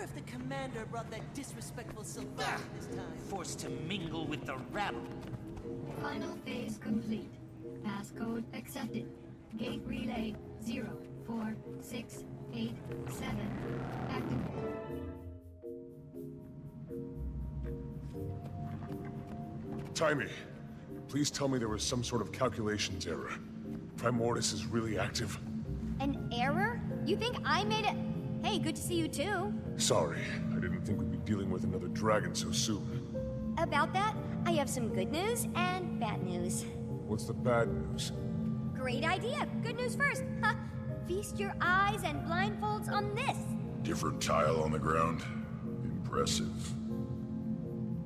if the commander brought that disrespectful Sylvania this time. Forced to mingle with the rabble. Final phase complete. Passcode accepted. Gate relay 04687. Active. Timmy, please tell me there was some sort of calculations error. Primordius is really active. An error? You think I made it? Hey, good to see you too. Sorry, I didn't think we'd be dealing with another dragon so soon. About that, I have some good news and bad news. What's the bad news? Great idea. Good news first. Ha! Feast your eyes and blindfolds on this. Different tile on the ground. Impressive.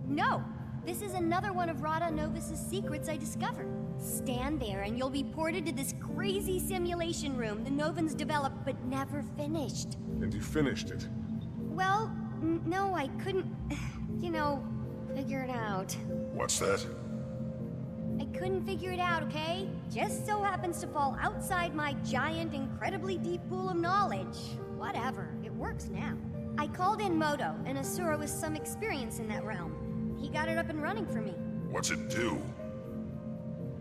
No, this is another one of Rada Novus's secrets I discovered. Stand there and you'll be ported to this crazy simulation room the Novans developed but never finished. And you finished it? Well, no, I couldn't, figure it out. What's that? I couldn't figure it out, okay? Just so happens to fall outside my giant, incredibly deep pool of knowledge. Whatever, it works now. I called in Moto, an Asura with some experience in that realm. He got it up and running for me. What's it do?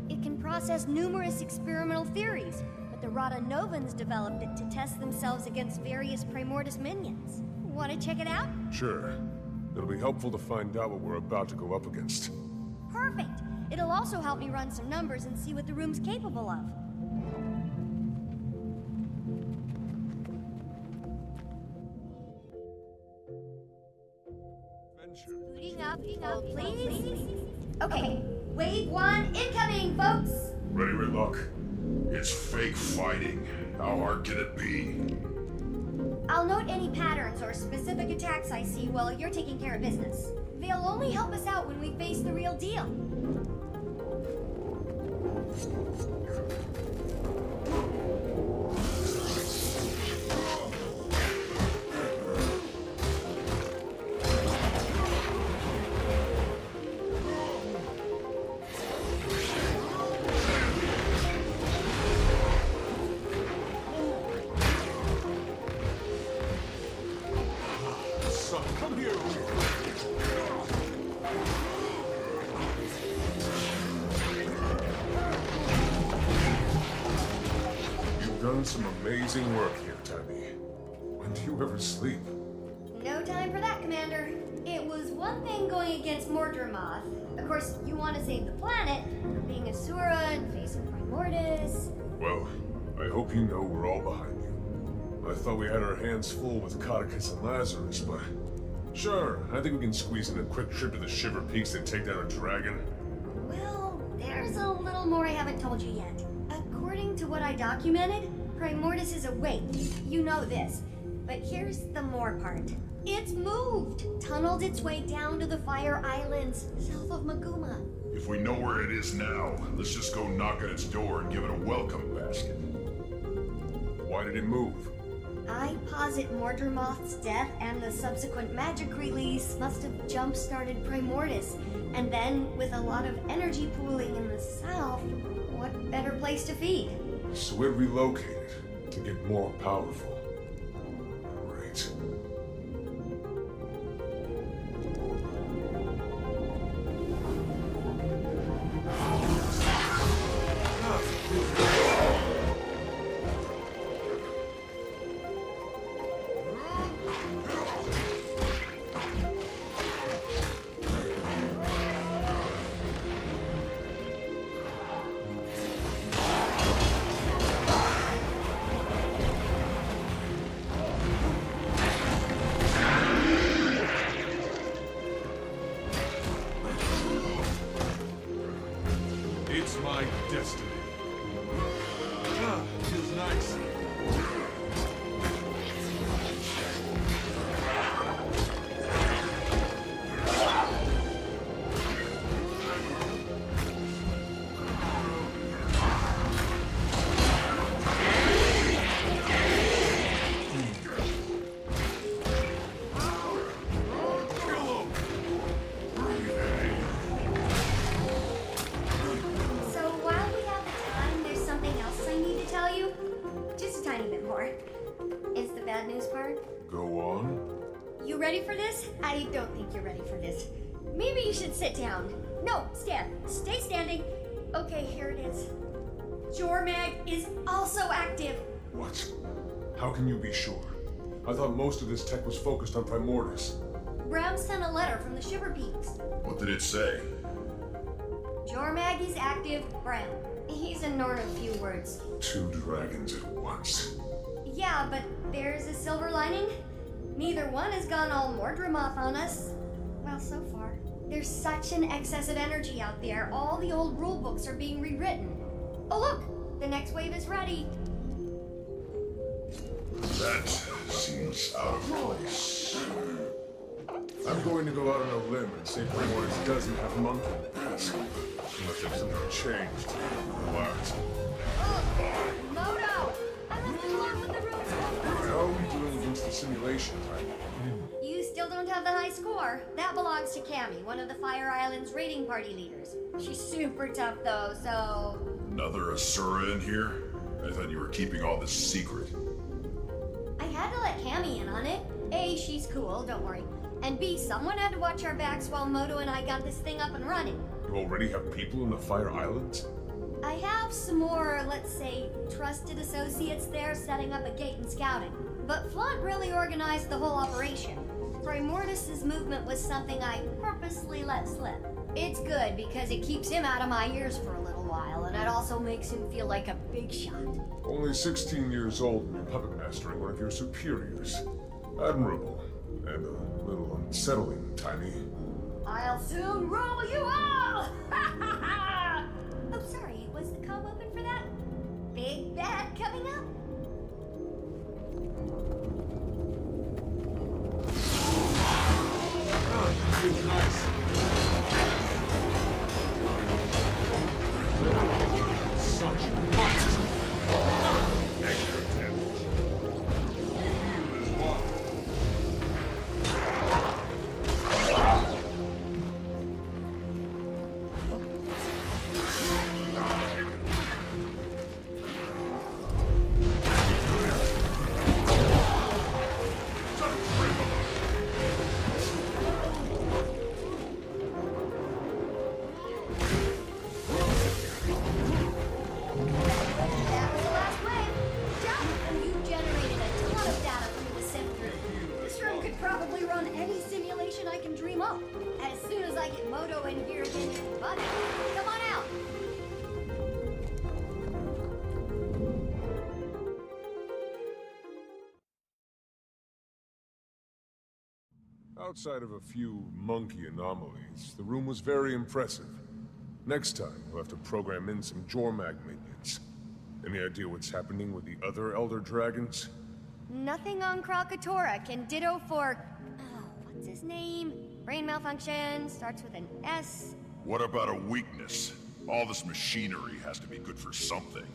It can process numerous experimental theories, but the Rada Novans developed it to test themselves against various Primordus minions. Want to check it out? Sure. It'll be helpful to find out what we're about to go up against. Perfect! It'll also help me run some numbers and see what the room's capable of. Booting up, please. Okay, wave 1 incoming, folks! Ready, Redlock? It's fake fighting. How hard can it be? I'll note any patterns or specific attacks I see while you're taking care of business. They'll only help us out when we face the real deal. Come here! You've done some amazing work here, Timmy. When do you ever sleep? No time for that, Commander. It was one thing going against Mordremoth. Of course, you want to save the planet, being Asura and facing Primordus. Well, I hope you know we're all behind you. I thought we had our hands full with Codicus and Lazarus, but... Sure, I think we can squeeze in a quick trip to the Shiver Peaks and take down a dragon. Well, there's a little more I haven't told you yet. According to what I documented, Primordus is awake. You know this. But here's the more part. It's moved! Tunneled its way down to the Fire Islands, south of Maguma. If we know where it is now, let's just go knock at its door and give it a welcome basket. Why did it move? I posit Mordremoth's death and the subsequent magic release must have jump-started Primordus. And then, with a lot of energy pooling in the south, what better place to feed? So it relocated to get more powerful. Great. It's my destiny. Ah, feels nice. So while we have the time, there's something else I need to tell you. Just a tiny bit more. It's the bad news part. Go on. You ready for this? I don't think you're ready for this. Maybe you should sit down. No, stand. Stay standing. Okay, here it is. Jormag is also active. What? How can you be sure? I thought most of this tech was focused on Primordus. Brown sent a letter from the Shiver Peaks. What did it say? Jormag is active, Brown. He's ignored a few words. 2 dragons at once. Yeah, but there's a silver lining. Neither one has gone all Mordremoth on us. Well, so far. There's such an excess of energy out there, all the old rulebooks are being rewritten. Oh look! The next wave is ready. That seems out of place. I'm going to go out on a limb and say Primordus doesn't have monkey pass. Unless there's something changed. What? Moto! I left it alone with the rooms. How are we doing against the simulation type? You still don't have the high score. That belongs to Cammy, one of the Fire Island's raiding party leaders. She's super tough though, so... Another Asura in here? I thought you were keeping all this secret. I had to let Cammy in on it. A, she's cool, don't worry. And B, someone had to watch our backs while Moto and I got this thing up and running. You already have people in the Fire Islands? I have some more, let's say, trusted associates there setting up a gate and scouting. But Flaunt really organized the whole operation. Primordus's movement was something I purposely let slip. It's good because it keeps him out of my ears for a little while, and it also makes him feel like a big shot. Only 16 years old and puppet mastering one of your superiors. Admirable. And a little unsettling, Tiny. I'll soon rule you all! Oh, sorry, was the comm open for that? Big bad coming up? Feels nice. Such fight. Extra damage. Heal is one. That was the last wave. Jump! You generated a ton of data for me to sift through. This room could probably run any simulation I can dream up. As soon as I get Moto in here again, buddy, come on out. Outside of a few monkey anomalies, the room was very impressive. Next time, we'll have to program in some Jormag minions. Any idea what's happening with the other Elder Dragons? Nothing on Krakatoa can ditto for... Oh, what's his name? Brain malfunction, starts with an S. What about a weakness? All this machinery has to be good for something.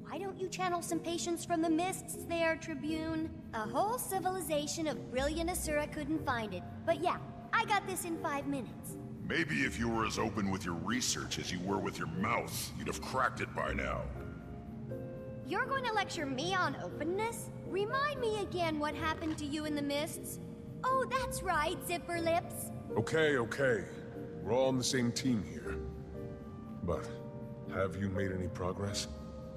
Why don't you channel some patience from the mists there, Tribune? A whole civilization of brilliant Asura couldn't find it. But yeah, I got this in 5 minutes. Maybe if you were as open with your research as you were with your mouth, you'd have cracked it by now. You're going to lecture me on openness? Remind me again what happened to you in the mists. Oh, that's right, Zipper Lips. Okay, okay. We're all on the same team here. But, have you made any progress?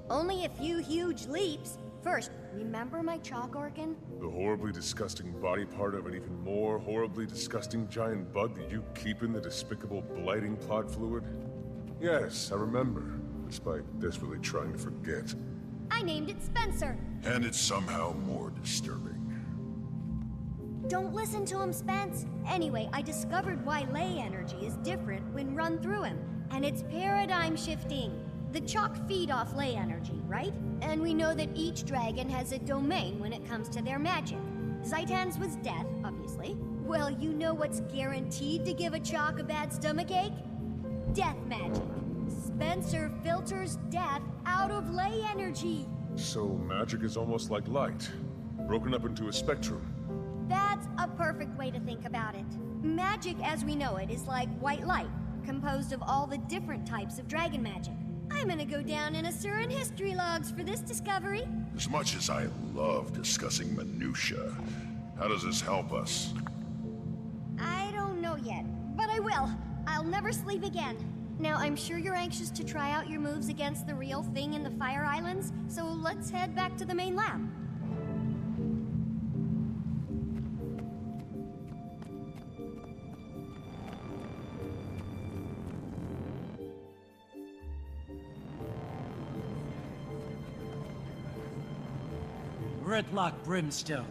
Only a few huge leaps. First, remember my chalk organ? The horribly disgusting body part of an even more horribly disgusting giant bug that you keep in the despicable blighting plot fluid? Yes, I remember, despite desperately trying to forget. I named it Spencer. And it's somehow more disturbing. Don't listen to him, Spence. Anyway, I discovered why ley energy is different when run through him, and it's paradigm shifting. The chalk feed off ley energy, right? And we know that each dragon has a domain when it comes to their magic. Zaitan's was death, obviously. Well, you know what's guaranteed to give a chalk a bad stomachache? Death magic. Spencer filters death out of ley energy. So magic is almost like light, broken up into a spectrum. That's a perfect way to think about it. Magic as we know it is like white light, composed of all the different types of dragon magic. I'm gonna go down in Asuran history logs for this discovery. As much as I love discussing minutia, How does this help us? I don't know yet, but I will. I'll never sleep again. Now, I'm sure you're anxious to try out your moves against the real thing in the Fire Islands, so let's head back to the main lab. Redlock Brimstone.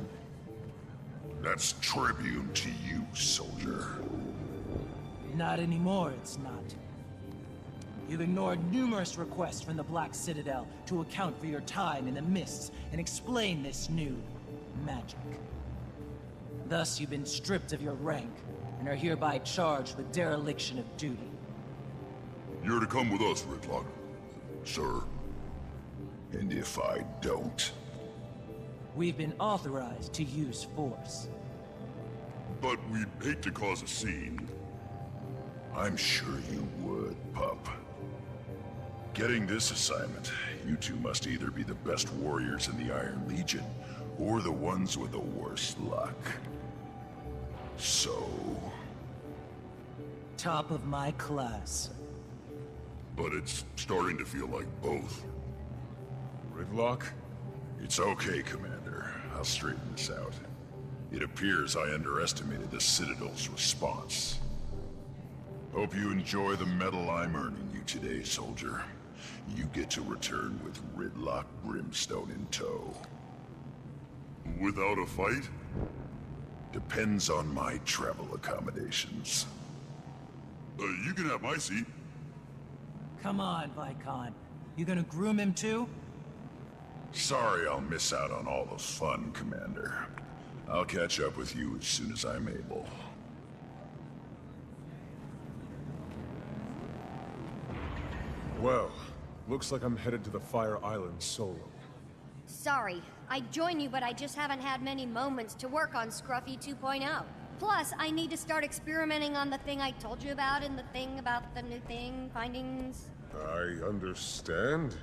That's tribute to you, soldier. Not anymore, it's not. You've ignored numerous requests from the Black Citadel to account for your time in the mists and explain this new magic. Thus, you've been stripped of your rank and are hereby charged with dereliction of duty. You're to come with us, Redlock, sir. And if I don't... We've been authorized to use force. But we'd hate to cause a scene. I'm sure you would, pup. Getting this assignment, you two must either be the best warriors in the Iron Legion, or the ones with the worst luck. So... Top of my class. But it's starting to feel like both. Gridlock? It's okay, Commander. I'll straighten this out. It appears I underestimated the Citadel's response. Hope you enjoy the medal I'm earning you today, soldier. You get to return with Redlock Brimstone in tow. Without a fight? Depends on my travel accommodations. You can have my seat. Come on, Vicon. You gonna groom him too? Sorry I'll miss out on all the fun, Commander. I'll catch up with you as soon as I'm able. Well, looks like I'm headed to the Fire Island solo. Sorry, I'd join you, but I just haven't had many moments to work on Scruffy 2.0. Plus, I need to start experimenting on the thing I told you about and the thing about the new thing, findings. I understand.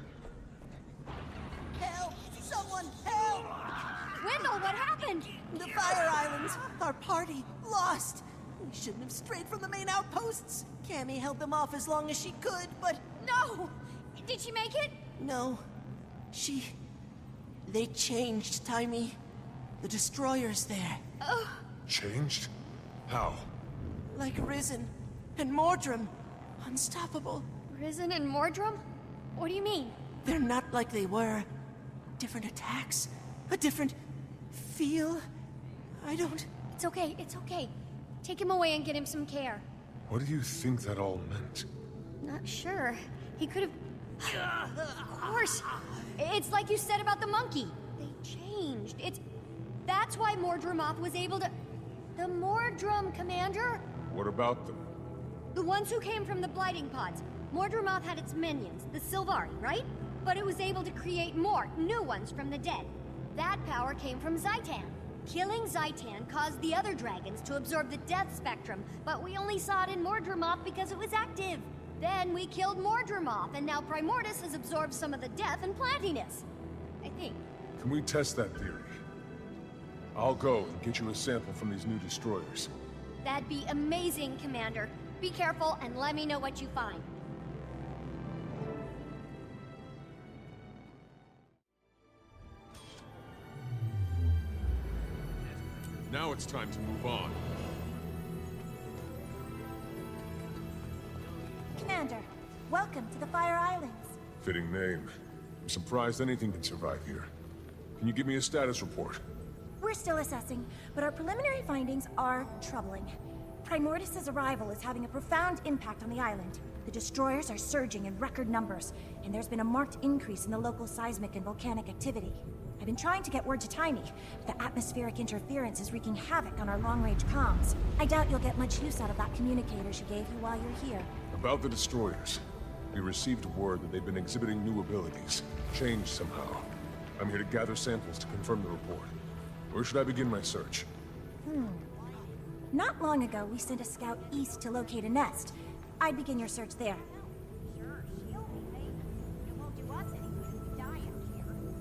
Help! Someone help! Wendell, what happened? The Fire Islands! Our party! Lost! We shouldn't have strayed from the main outposts! Cammy held them off as long as she could, but No! Did she make it? no. They changed, Timey. The destroyer's there. Changed? How? Like Risen and Mordrum. Unstoppable. Risen and Mordrum? What do you mean? They're not like they were. Different attacks. A different feel. I don't... It's okay, it's okay. Take him away and get him some care. What do you think that all meant? Not sure. He could have... Of course. It's like you said about the monkey. They changed. That's why Mordrumoth was able to... The Mordrum, Commander? What about them? The ones who came from the Blighting Pods. Mordrumoth had its minions, the Sylvari, right? But it was able to create more, new ones from the dead. That power came from Zaitan. Killing Zaitan caused the other dragons to absorb the death spectrum, but we only saw it in Mordrumoth because it was active. Then we killed Mordrumoth, and now Primordius has absorbed some of the death and plantiness. I think. Can we test that theory? I'll go and get you a sample from these new destroyers. That'd be amazing, Commander. Be careful and let me know what you find. Now it's time to move on. Commander, welcome to the Fire Islands. Fitting name. I'm surprised anything can survive here. Can you give me a status report? We're still assessing, but our preliminary findings are troubling. Primordius' arrival is having a profound impact on the island. The destroyers are surging in record numbers, and there's been a marked increase in the local seismic and volcanic activity. I've been trying to get word to Tiny, but the atmospheric interference is wreaking havoc on our long-range comms. I doubt you'll get much use out of that communicator she gave you while you're here. About the destroyers. We received word that they've been exhibiting new abilities, changed somehow. I'm here to gather samples to confirm the report. Where should I begin my search? Not long ago, we sent a scout east to locate a nest. I'd begin your search there.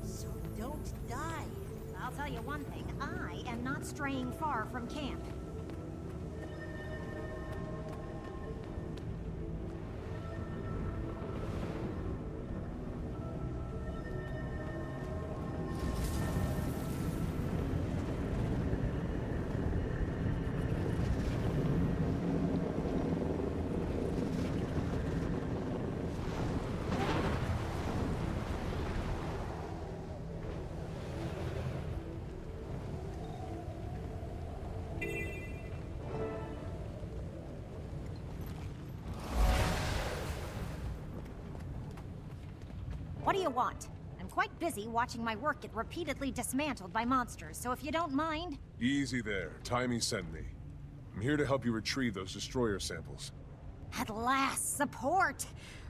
So don't die. I'll I'll tell you one thing. I am not straying far from camp. What do you want? I'm quite busy watching my work get repeatedly dismantled by monsters, so if you don't mind... Easy there. Timey sent me. I'm here to help you retrieve those destroyer samples. At last, support!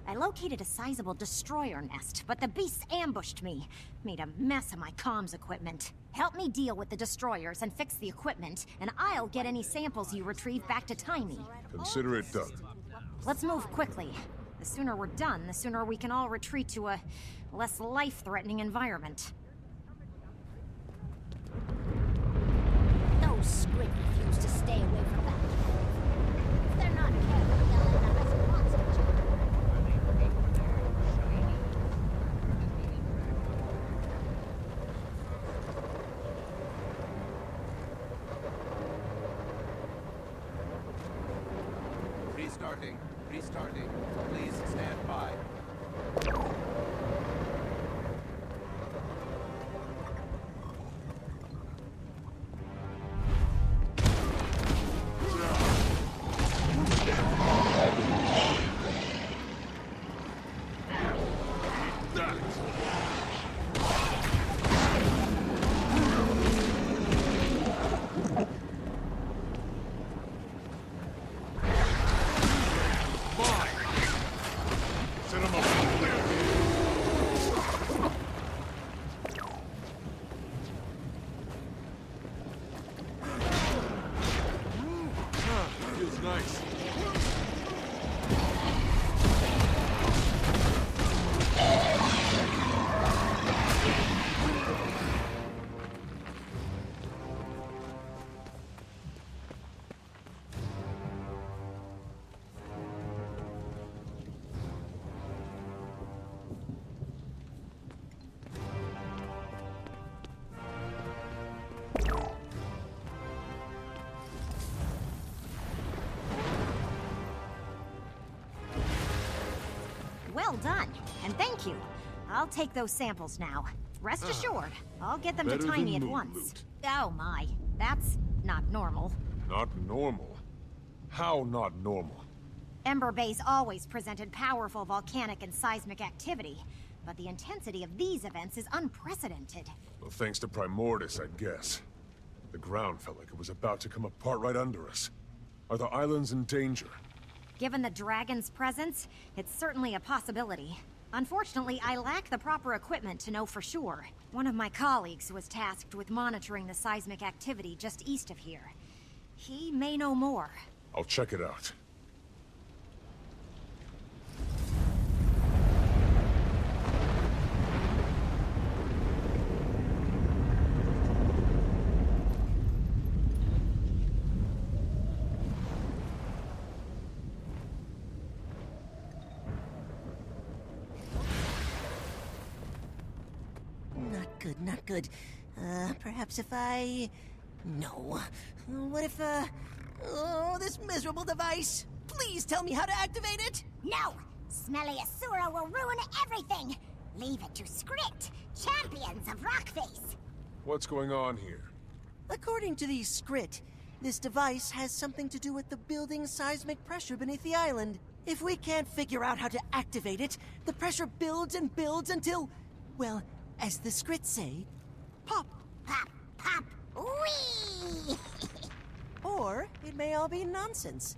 I located a sizable destroyer nest, but the beasts ambushed me. Made a mess of my comms equipment. Help me deal with the destroyers and fix the equipment, and I'll get any samples you retrieve back to Timey. Consider it done. Let's move quickly. The sooner we're done, the sooner we can all retreat to a less life-threatening environment. Those squid refuse to stay away from that. If they're not careful, they'll end up as a monster. Restarting. Restarting. Please stand by. Well done, and thank you. I'll take those samples now. Rest assured, I'll get them to Better Timey than at moon once. loot. Oh my, that's not normal. Not normal? How not normal? Ember Bay's always presented powerful volcanic and seismic activity, but the intensity of these events is unprecedented. Well, thanks to Primordis, I guess. The ground felt like it was about to come apart right under us. Are the islands in danger? Given the dragon's presence, it's certainly a possibility. Unfortunately, I lack the proper equipment to know for sure. One of my colleagues was tasked with monitoring the seismic activity just east of here. He may know more. I'll check it out. Not good. Perhaps if I... No. What if, Oh, this miserable device! Please tell me how to activate it! No! Smelly Asura will ruin everything! Leave it to Skrit, champions of Rockface! What's going on here? According to the Skrit, this device has something to do with the building seismic pressure beneath the island. If we can't figure out how to activate it, the pressure builds and builds until... well, as the Skrits say, pop. Pop, pop, wee! Or it may all be nonsense.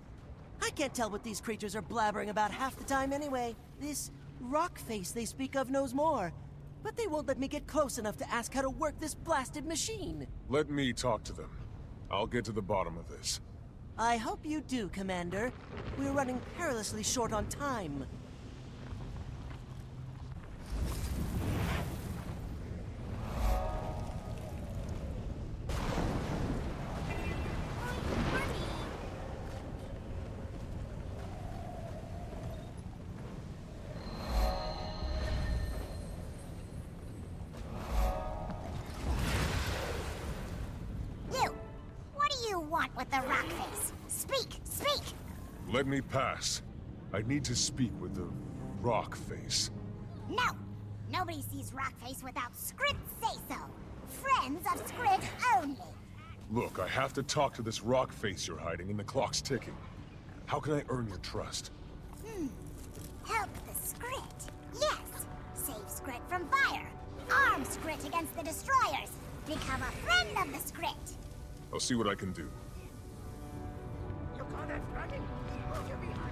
I can't tell what these creatures are blabbering about half the time anyway. This rock face they speak of knows more. But they won't let me get close enough to ask how to work this blasted machine. Let me talk to them. I'll get to the bottom of this. I hope you do, Commander. We're running perilously short on time. with the rock face. Speak! Speak! Let me pass. I need to speak with the rock face. No! Nobody sees Rockface without Skrit say-so. Friends of Skrit only. Look, I have to talk to this rock face you're hiding, and the clock's ticking. How can I earn your trust? Help the Skrit. Yes. Save Skrit from fire. Arm Skrit against the destroyers. Become a friend of the Skrit. I'll see what I can do. You call that friendly? Move your behind.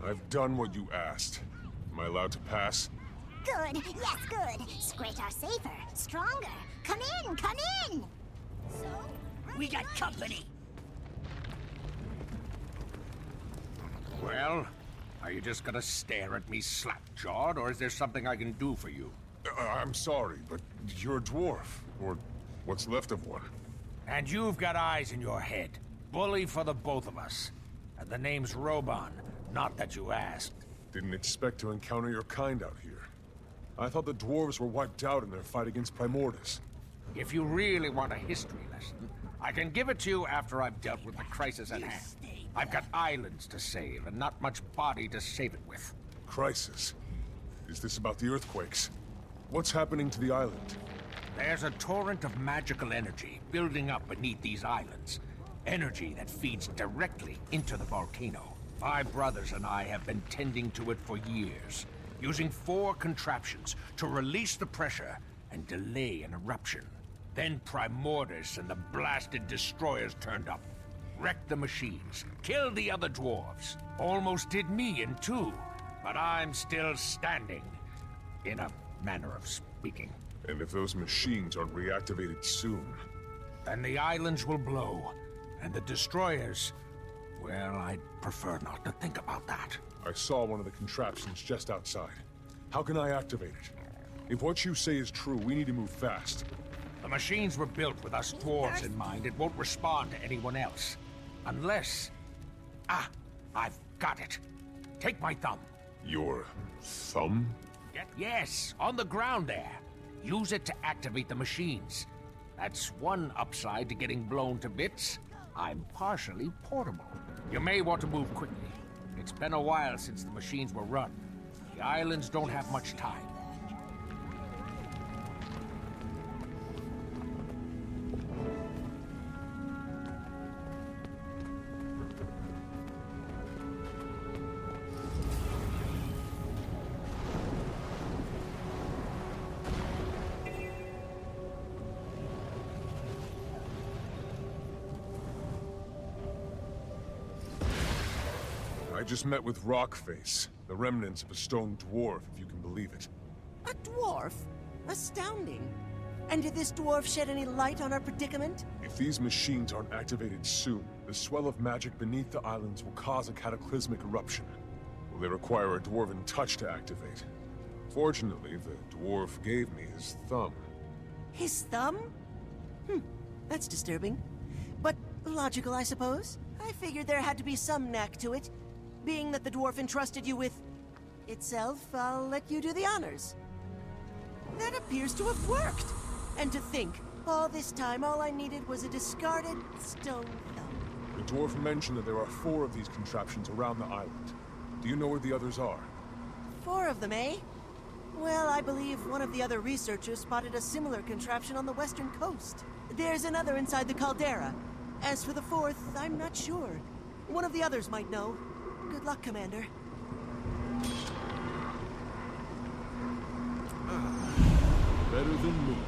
I've done what you asked. Am I allowed to pass? Good. Yes, good. Skrit are safer, stronger. Come in, come in! So, we got company! Well, are you just gonna stare at me slack-jawed, or is there something I can do for you? I'm sorry, but you're a dwarf. Or what's left of one. And you've got eyes in your head. Bully for the both of us. And the name's Roban. Not that you asked. Didn't expect to encounter your kind out here. I thought the dwarves were wiped out in their fight against Primordus. If you really want a history lesson, I can give it to you after I've dealt with the crisis at hand. I've got islands to save, and not much body to save it with. Crisis? Is this about the earthquakes? What's happening to the island? There's a torrent of magical energy building up beneath these islands. Energy that feeds directly into the volcano. My brothers and I have been tending to it for years, using 4 contraptions to release the pressure and delay an eruption. Then Primordus and the blasted destroyers turned up, wrecked the machines, killed the other dwarves. Almost did me in 2, but I'm still standing, in a manner of speaking. And if those machines aren't reactivated soon? Then the islands will blow, and the destroyers... Well, I'd prefer not to think about that. I saw one of the contraptions just outside. How can I activate it? If what you say is true, we need to move fast. The machines were built with us dwarves in mind. It won't respond to anyone else. Unless... Ah, I've got it. Take my thumb. Your thumb? Yes, on the ground there. Use it to activate the machines. That's one upside to getting blown to bits. I'm partially portable. You may want to move quickly. It's been a while since the machines were run. The islands don't have much time. I just met with Rockface, the remnants of a stone dwarf, if you can believe it. A dwarf? Astounding. And did this dwarf shed any light on our predicament? If these machines aren't activated soon, the swell of magic beneath the islands will cause a cataclysmic eruption. Will they require a dwarven touch to activate? Fortunately, the dwarf gave me his thumb. His thumb? That's disturbing. But logical, I suppose. I figured there had to be some knack to it. Being that the dwarf entrusted you with... itself, I'll let you do the honors. That appears to have worked! And to think, all this time all I needed was a discarded stone thumb. The dwarf mentioned that there are 4 of these contraptions around the island. Do you know where the others are? 4 of them, eh? Well, I believe one of the other researchers spotted a similar contraption on the western coast. There's another inside the caldera. As for the 4th, I'm not sure. One of the others might know. Good luck, Commander. Better than movement.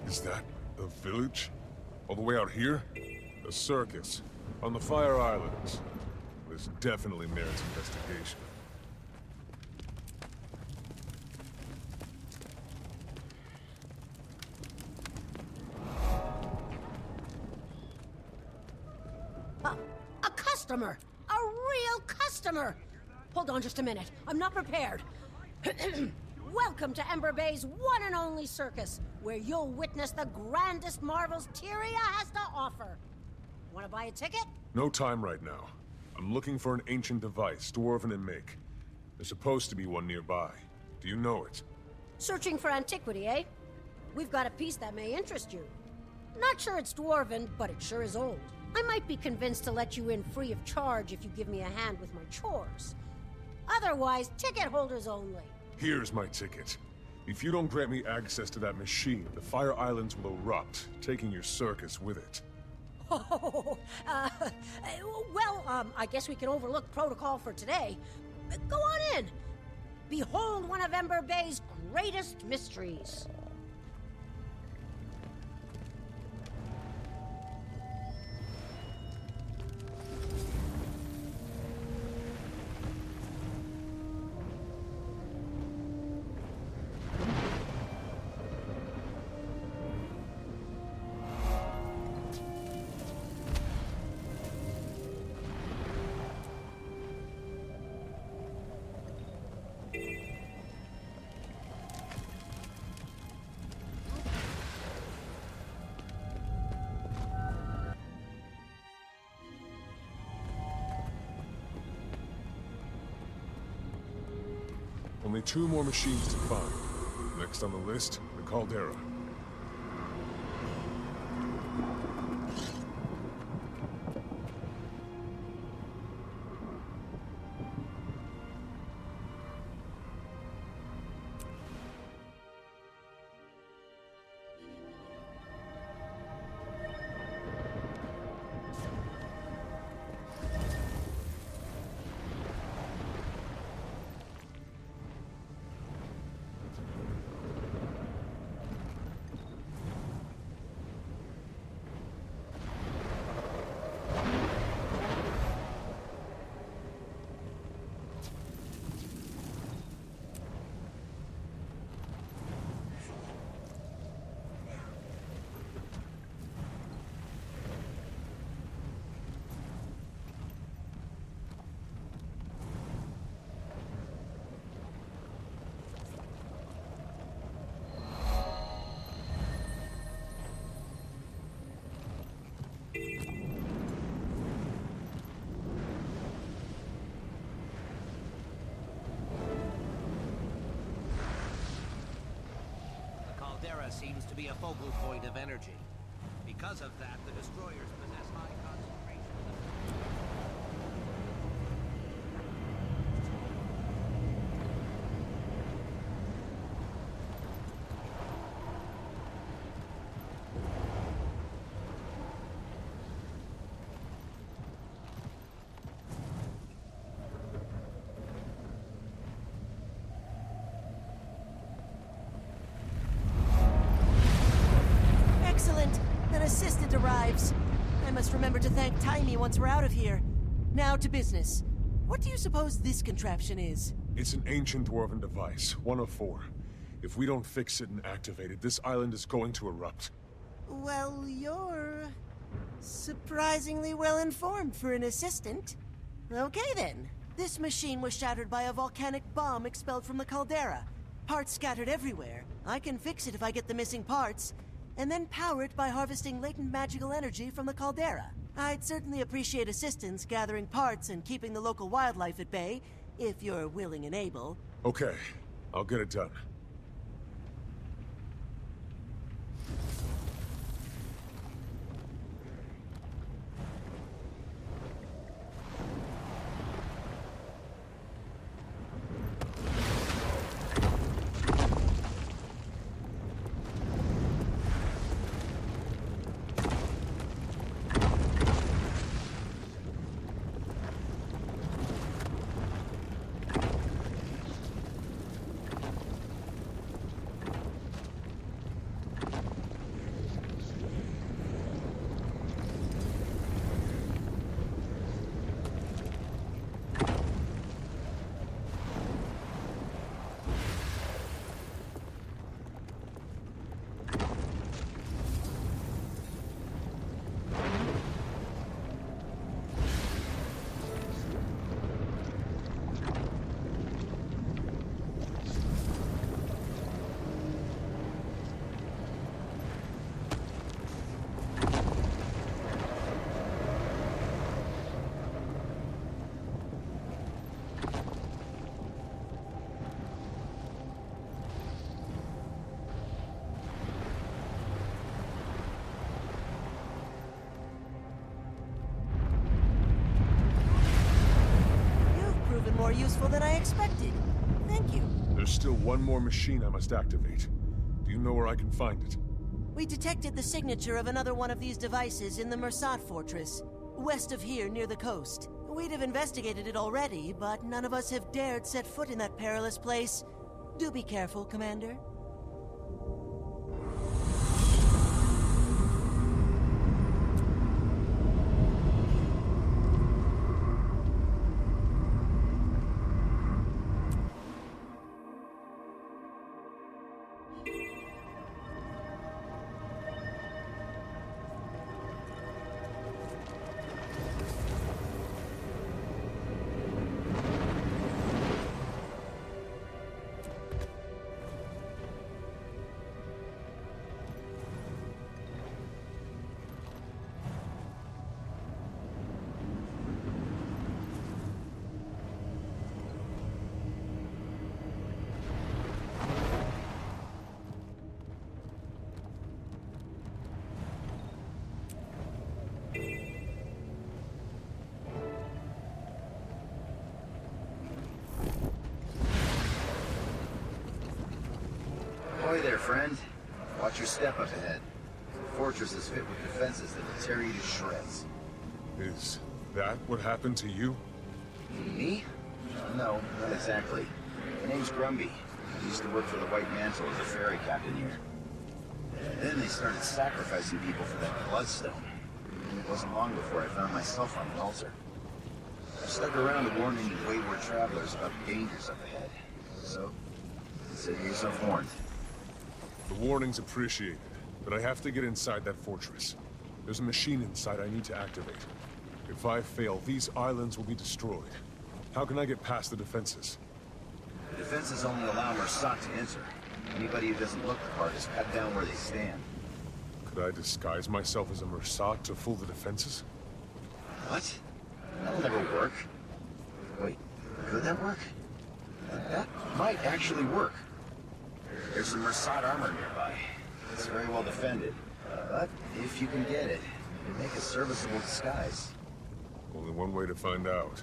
Is that a village? All the way out here? A circus. On the Fire Islands. This definitely merits investigation. A customer! A real customer! Hold on just a minute. I'm not prepared. Welcome to Ember Bay's one and only circus, where you'll witness the grandest marvels Tyria has to offer. Want to buy a ticket? No time right now. I'm looking for an ancient device, dwarven in make. There's supposed to be one nearby. Do you know it? Searching for antiquity, eh? We've got a piece that may interest you. Not sure it's dwarven, but it sure is old. I might be convinced to let you in free of charge if you give me a hand with my chores. Otherwise, ticket holders only. Here's my ticket. If you don't grant me access to that machine, the Fire Islands will erupt, taking your circus with it. Oh, I guess we can overlook protocol for today. Go on in. Behold one of Ember Bay's greatest mysteries. Only 2 more machines to find. Next on the list, the caldera. caldera seems to be a focal point of energy. Because of that, the destroyers possess high concentrations of... Excellent! An assistant arrives. I must remember to thank Timey once we're out of here. Now to business. What do you suppose this contraption is? It's an ancient dwarven device, one of 4. If we don't fix it and activate it, this island is going to erupt. Well, you're surprisingly well informed for an assistant. Okay then. This machine was shattered by a volcanic bomb expelled from the caldera. Parts scattered everywhere. I can fix it if I get the missing parts, and then power it by harvesting latent magical energy from the caldera. I'd certainly appreciate assistance gathering parts and keeping the local wildlife at bay, if you're willing and able. Okay, I'll get it done. More useful than I expected. Thank you. There's still one more machine I must activate. Do you know where I can find it? We detected the signature of another one of these devices in the Mersat fortress, west of here near the coast. We'd have investigated it already, but none of us have dared set foot in that perilous place. Do be careful, Commander. Ahoy there, friend. Watch your step up ahead. The fortress is fit with defenses that will tear you to shreds. Is that what happened to you? Me? No, not exactly. My name's Grumby. I used to work for the White Mantle as a ferry captain here. Then they started sacrificing people for that bloodstone. It wasn't long before I found myself on the altar. I stuck around warning wayward travelers about the dangers up ahead. So, consider yourself warned. The warning's appreciated, but I have to get inside that fortress. There's a machine inside I need to activate. If I fail, these islands will be destroyed. How can I get past the defenses? The defenses only allow Mersat to enter. Anybody who doesn't look the part is cut down where they stand. Could I disguise myself as a Mersat to fool the defenses? What? That'll never work. Wait, could that work? That might actually work. There's some Mersat armor nearby. It's very well defended. But if you can get it, you can make a serviceable disguise. Only one way to find out.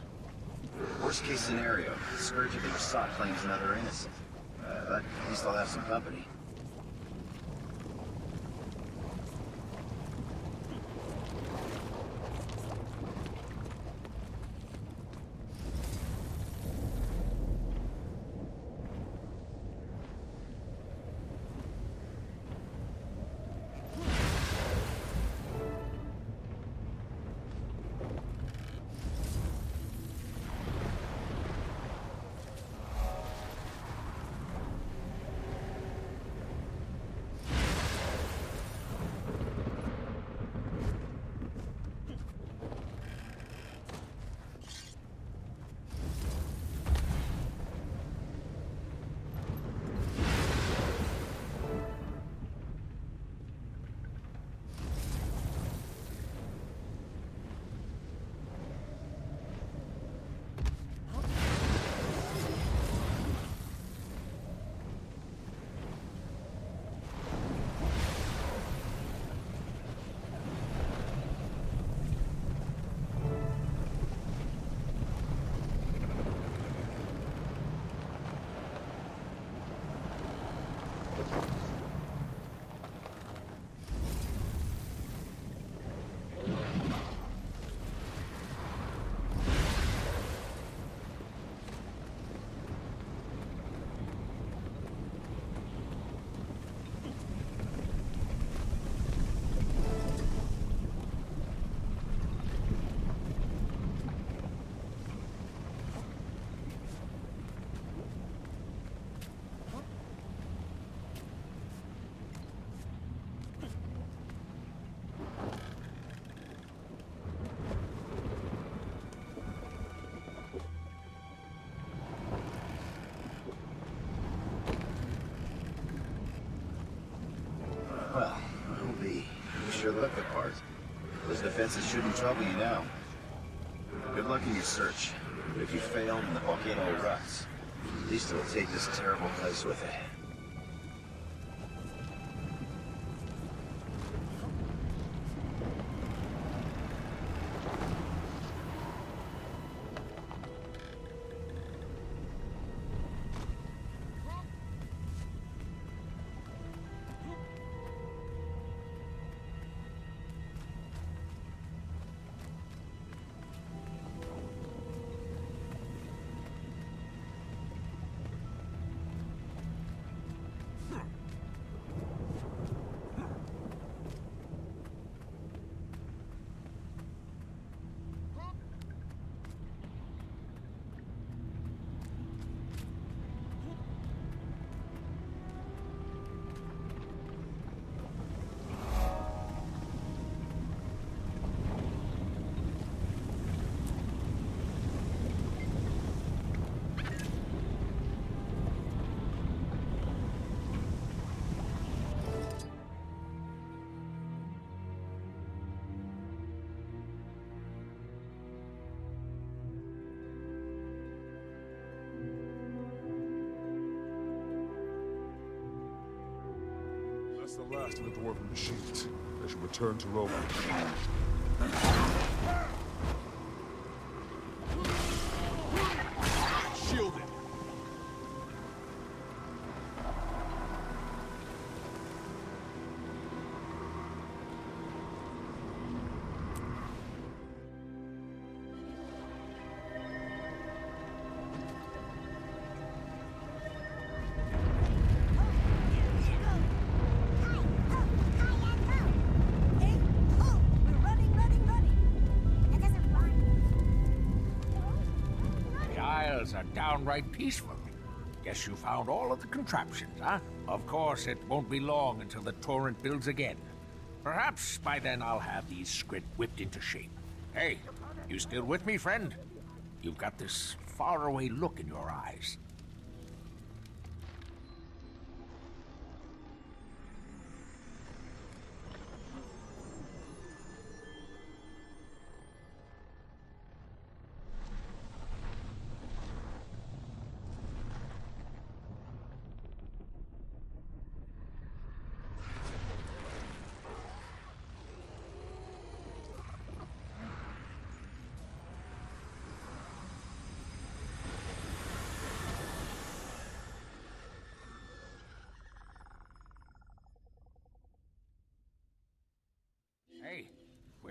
Worst case scenario, Scourge of Sot claims another innocent. But at least I'll have some company. Well, I'll be. You sure look the part. Those defenses shouldn't trouble you now. Good luck in your search. But if you fail and the volcano erupts, at least it'll take this terrible place with it. That's the last of the dwarven machines. They should return to Rome. Shielded. Are downright peaceful. Guess you found all of the contraptions, huh? Of course, it won't be long until the torrent builds again. Perhaps by then I'll have these Skrit whipped into shape. Hey, you still with me, friend? You've got this faraway look in your eyes.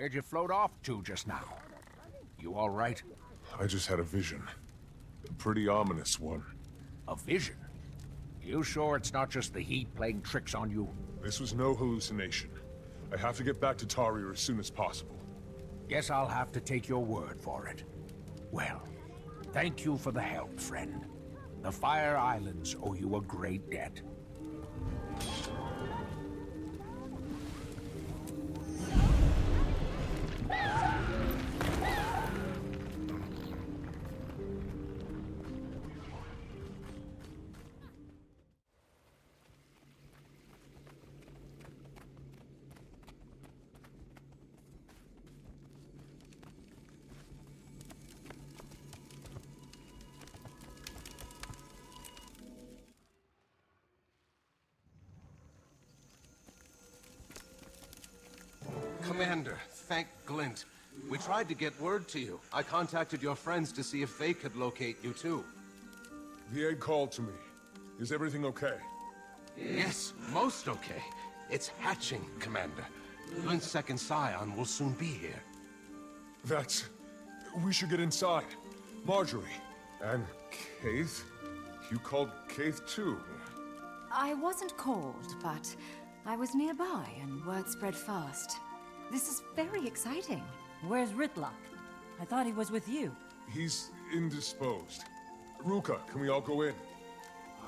Where'd you float off to just now? You all right? I just had a vision. A pretty ominous one. A vision? You sure it's not just the heat playing tricks on you? This was no hallucination. I have to get back to Tarir as soon as possible. Guess I'll have to take your word for it. Well, thank you for the help, friend. The Fire Islands owe you a great debt. Commander, thank Glint. We tried to get word to you. I contacted your friends to see if they could locate you too. The egg called to me. Is everything okay? Yes, most okay. It's hatching, Commander. Glint's second scion will soon be here. We should get inside. Marjorie. And Kaith? You called Kaith too? I wasn't called, but I was nearby and word spread fast. This is very exciting. Where's Ritlock? I thought he was with you. He's indisposed. Ruka, can we all go in?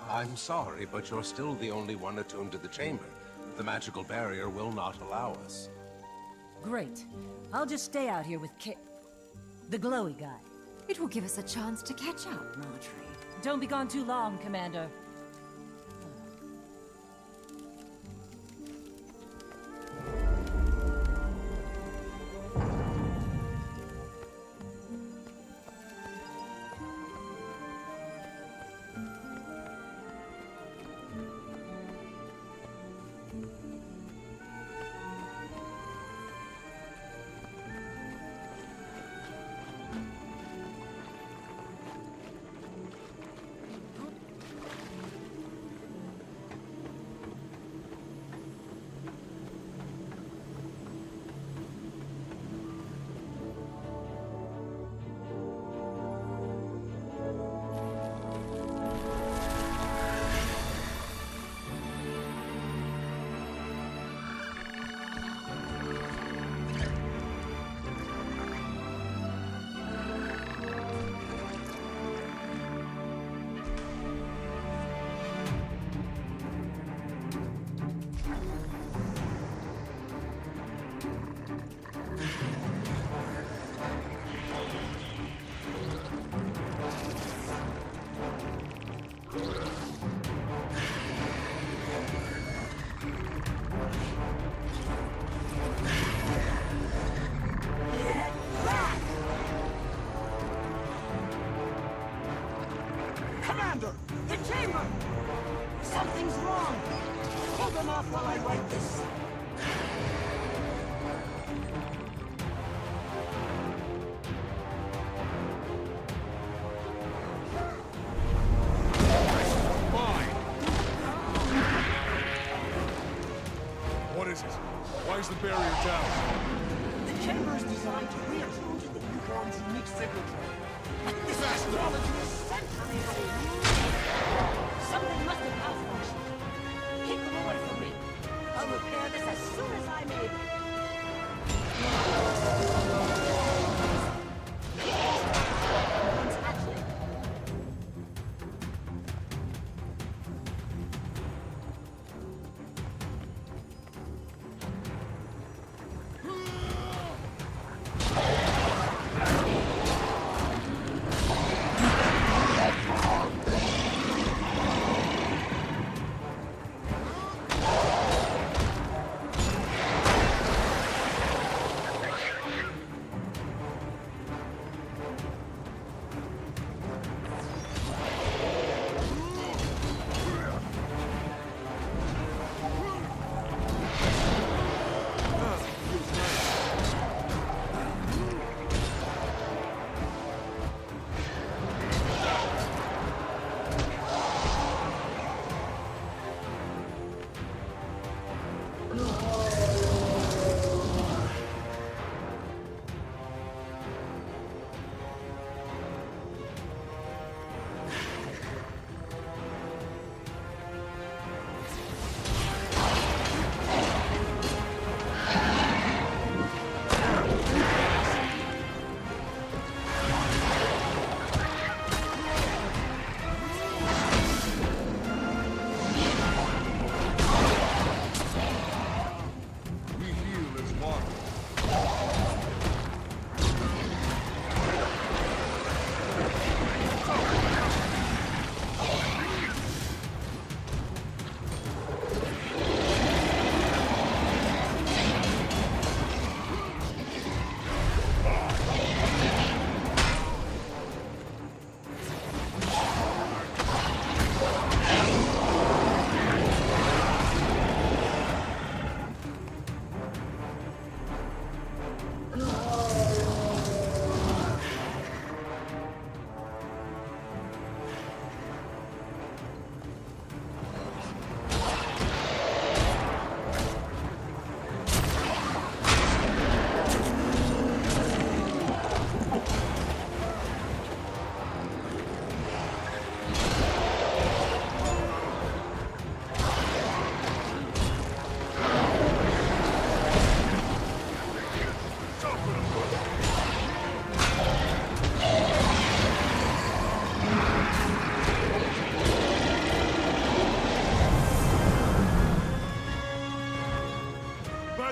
I'm sorry, but you're still the only one attuned to the chamber. The magical barrier will not allow us. Great. I'll just stay out here with the glowy guy. It will give us a chance to catch up, Marjorie. Don't be gone too long, Commander. Why is the barrier down? The chamber is designed to reattune to the newborn's unique signature. This technology is centuries old. Something must have malfunctioned. Keep them away from me. I'll repair this as soon as I'm able.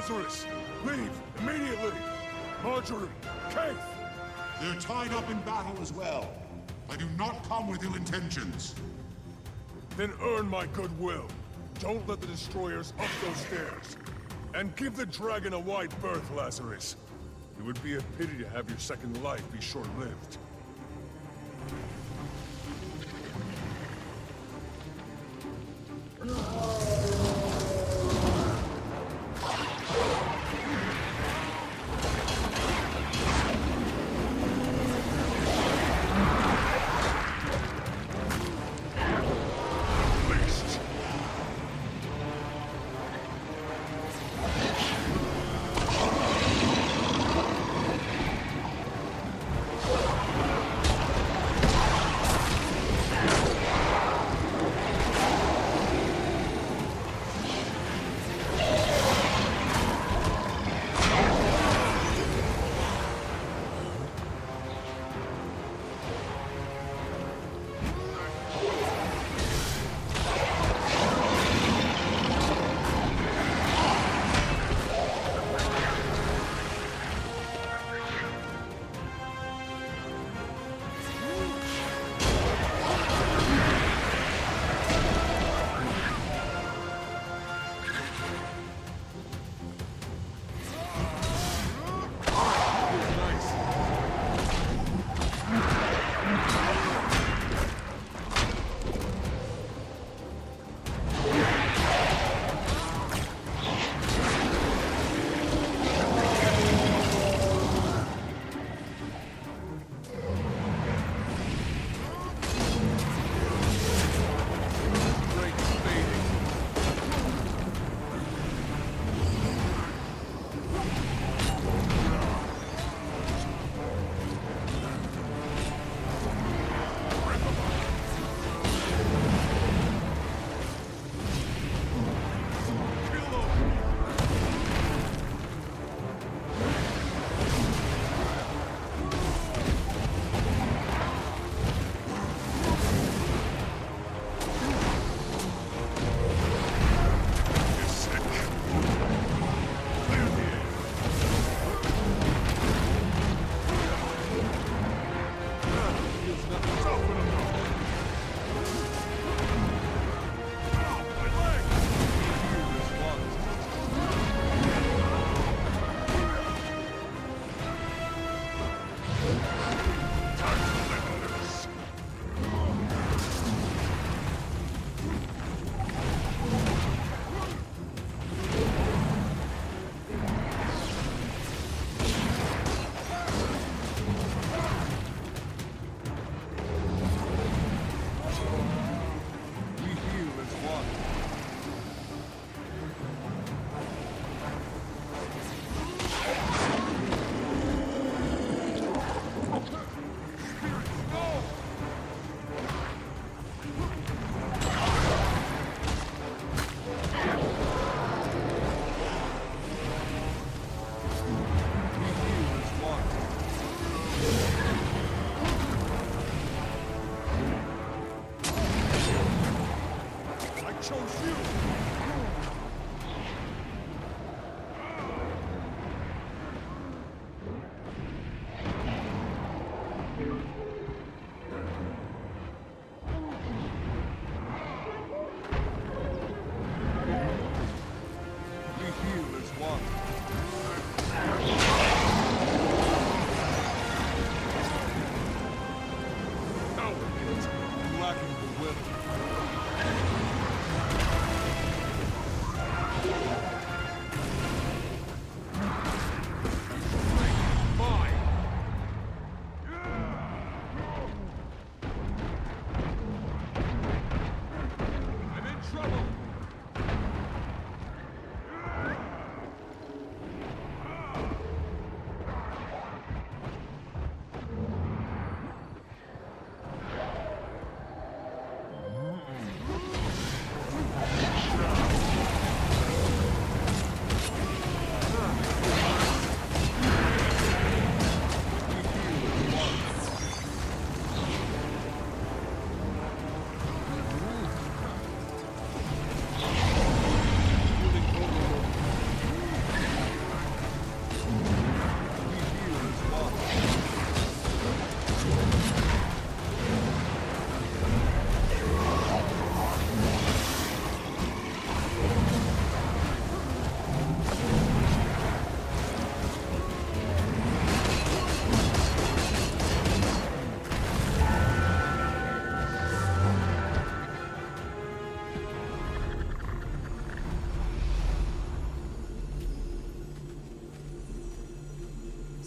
Lazarus! Leave! Immediately! Marjorie! Keith! They're tied up in battle as well. I do not come with ill intentions. Then earn my goodwill. Don't let the destroyers up those stairs. And give the dragon a wide berth, Lazarus. It would be a pity to have your second life be short-lived.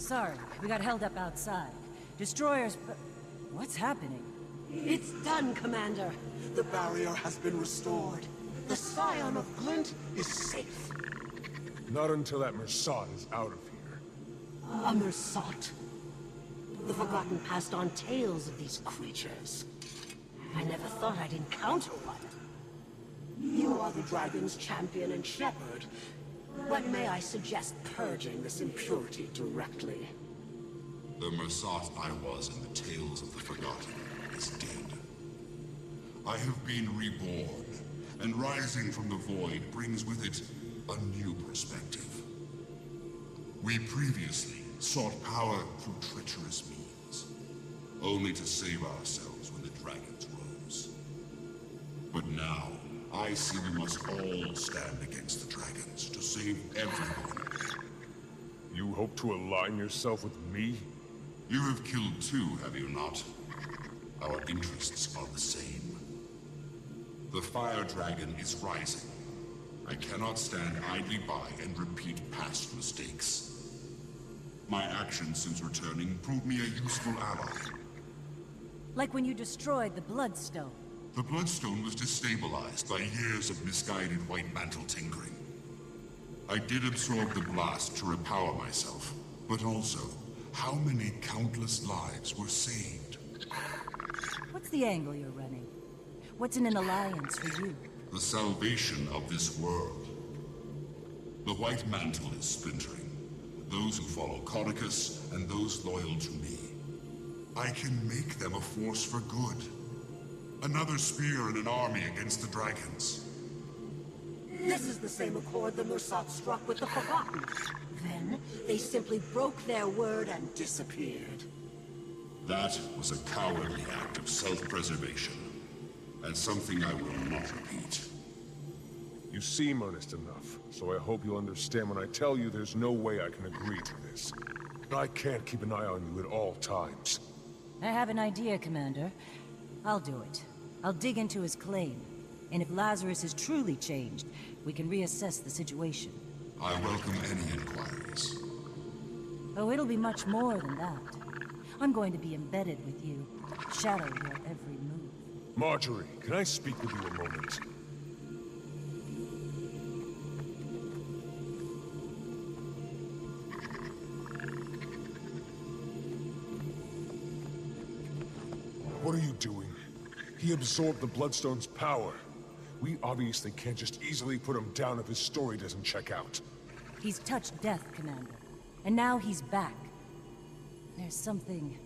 Sorry, we got held up outside. Destroyers, but... What's happening? It's done, Commander. The barrier has been restored. The Scion of Glint is safe. Not until that Mersat is out of here. A Mersat. The Forgotten passed on tales of these creatures. I never thought I'd encounter one. You are the dragon's champion and shepherd, but may I suggest purging this impurity directly? The Mersat I was in the Tales of the Forgotten is dead. I have been reborn, and rising from the void brings with it a new perspective. We previously sought power through treacherous means, only to save ourselves when the dragons rose. But now, I see we must all stand against the dragons to save everyone. You hope to align yourself with me? You have killed two, have you not? Our interests are the same. The fire dragon is rising. I cannot stand idly by and repeat past mistakes. My actions since returning proved me a useful ally. Like when you destroyed the Bloodstone. The Bloodstone was destabilized by years of misguided White Mantle tinkering. I did absorb the blast to repower myself, but also, how many countless lives were saved? What's the angle you're running? What's in an alliance for you? The salvation of this world. The White Mantle is splintering. Those who follow Codicus and those loyal to me. I can make them a force for good. Another spear in an army against the dragons. This is the same accord the Mersat struck with the Forgotten. Then, they simply broke their word and disappeared. That was a cowardly act of self-preservation, and something I will not repeat. You seem earnest enough, so I hope you'll understand when I tell you there's no way I can agree to this. I can't keep an eye on you at all times. I have an idea, Commander. I'll do it. I'll dig into his claim. And if Lazarus is truly changed, we can reassess the situation. I welcome any inquiries. Oh, it'll be much more than that. I'm going to be embedded with you, shadowing your every move. Marjorie, can I speak with you a moment? What are you doing? He absorbed the Bloodstone's power. We obviously can't just easily put him down if his story doesn't check out. He's touched death, Commander. And now he's back. There's something...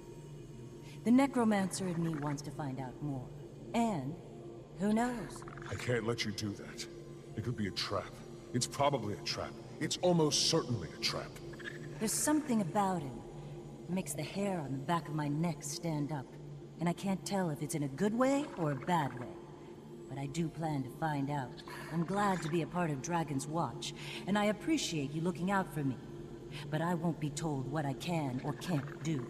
The necromancer in me wants to find out more. And, who knows? I can't let you do that. It could be a trap. It's probably a trap. It's almost certainly a trap. There's something about him. It makes the hair on the back of my neck stand up. And I can't tell if it's in a good way or a bad way. But I do plan to find out. I'm glad to be a part of Dragon's Watch, and I appreciate you looking out for me. But I won't be told what I can or can't do.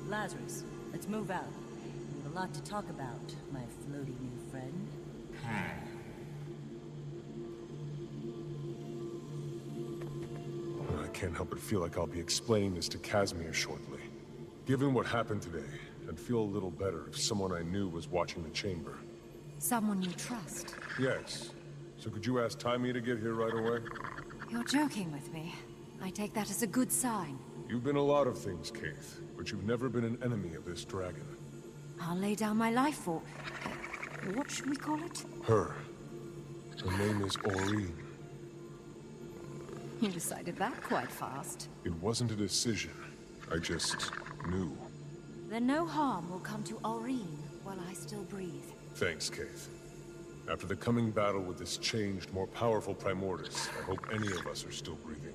Lazarus, let's move out. We have a lot to talk about, my floaty new friend. I can't help but feel like I'll be explaining this to Casimir shortly. Given what happened today, I'd feel a little better if someone I knew was watching the chamber. Someone you trust. Yes. So could you ask Timmy to get here right away? You're joking with me. I take that as a good sign. You've been a lot of things, Keith, but you've never been an enemy of this dragon. I'll lay down my life for... what should we call it? Her. Her name is Aurene. You decided that quite fast. It wasn't a decision. I just knew. Then no harm will come to Aurene while I still breathe. Thanks, Keith. After the coming battle with this changed, more powerful Primordus, I hope any of us are still breathing.